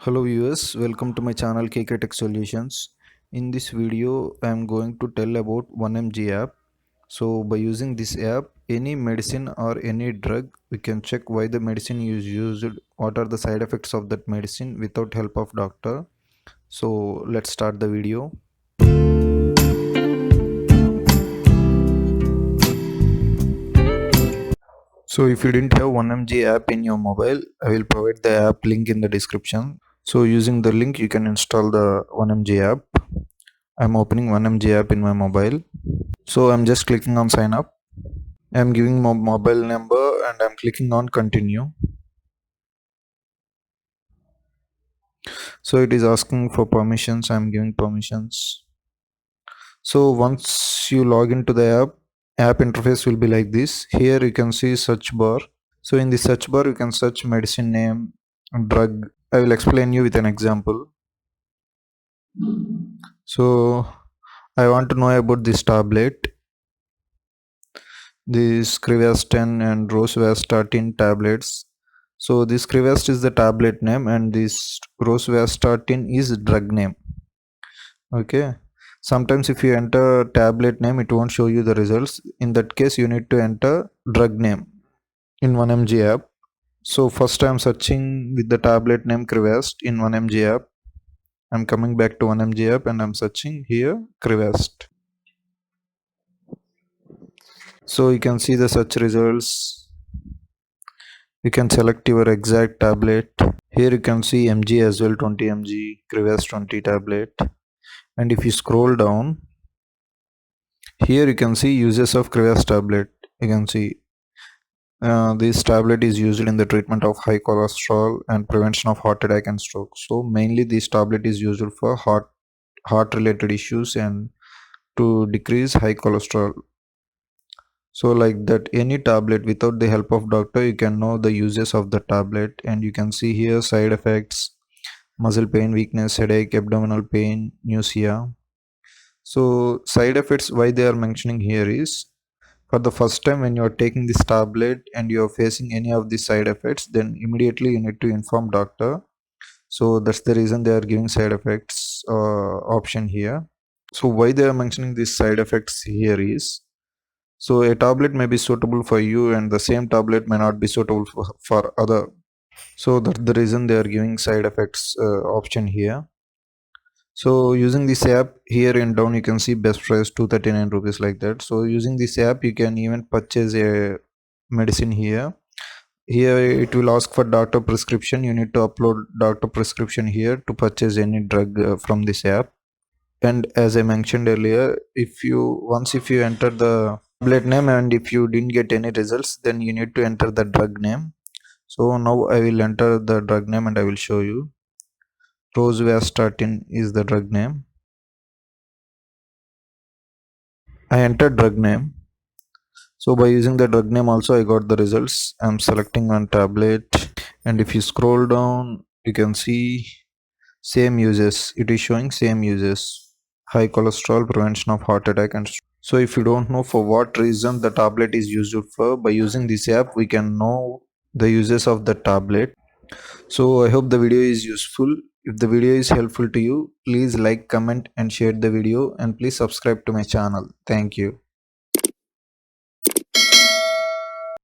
Hello viewers, welcome to my channel KK Tech Solutions. In this video, I am going to tell about 1mg app. So by using this app, any medicine or any drug, we can check why the medicine is used, what are the side effects of that medicine without help of doctor. So let's start the video. So if you didn't have 1mg app in your mobile, I will provide the app link in the description. So using the link, you can install the 1mg app. I'm opening 1mg app in my mobile. So I'm just clicking on sign up. I'm giving my mobile number and I'm clicking on continue. So it is asking for permissions. I'm giving permissions. So once you log into the app interface will be like this. Here you can see search bar. So in the search bar you can search medicine name, drug. I will explain you with an example. So I want to know about this tablet. This Crivastin and rosuvastatin tablets. So this Crivast is the tablet name and this rosuvastatin is drug name. Okay. Sometimes if you enter tablet name, it won't show you the results. In that case, you need to enter drug name in 1mg app. So first I'm searching with the tablet name Crivast in 1mg app. I'm coming back to 1mg app and I'm searching here Crivast. So you can see the search results. You can select your exact tablet. Here you can see mg as well, 20 mg Crivast 20 tablet. And if you scroll down, here you can see uses of Crivast tablet. You can see this tablet is used in the treatment of high cholesterol and prevention of heart attack and stroke. So mainly this tablet is used for heart related issues and to decrease high cholesterol. So like that, any tablet without the help of doctor, you can know the uses of the tablet, and you can see here side effects: muscle pain, weakness, headache, abdominal pain, nausea. So side effects, why they are mentioning here is, for the first time when you are taking this tablet and you are facing any of these side effects, then immediately you need to inform doctor. So that's the reason they are giving side effects option here. So why they are mentioning these side effects here is, so a tablet may be suitable for you and the same tablet may not be suitable for other. So that's the reason they are giving side effects option here. So using this app, here and down you can see best price 239 rupees, like that. So using this app you can even purchase a medicine here. Here it will ask for doctor prescription. You need to upload doctor prescription here to purchase any drug from this app. And as I mentioned earlier, if you enter the tablet name and if you didn't get any results, then you need to enter the drug name. So now I will enter the drug name and I will show you. Rosuvastatin is the drug name. I entered drug name. So by using the drug name also I got the results. I'm selecting one tablet, and if you scroll down you can see same uses. It is showing same uses: high cholesterol, prevention of heart attack and stroke. So if you don't know for what reason the tablet is used for, by using this app we can know the uses of the tablet. So I hope the video is useful. If the video is helpful to you, please like, comment and share the video, and please subscribe to my channel. Thank you.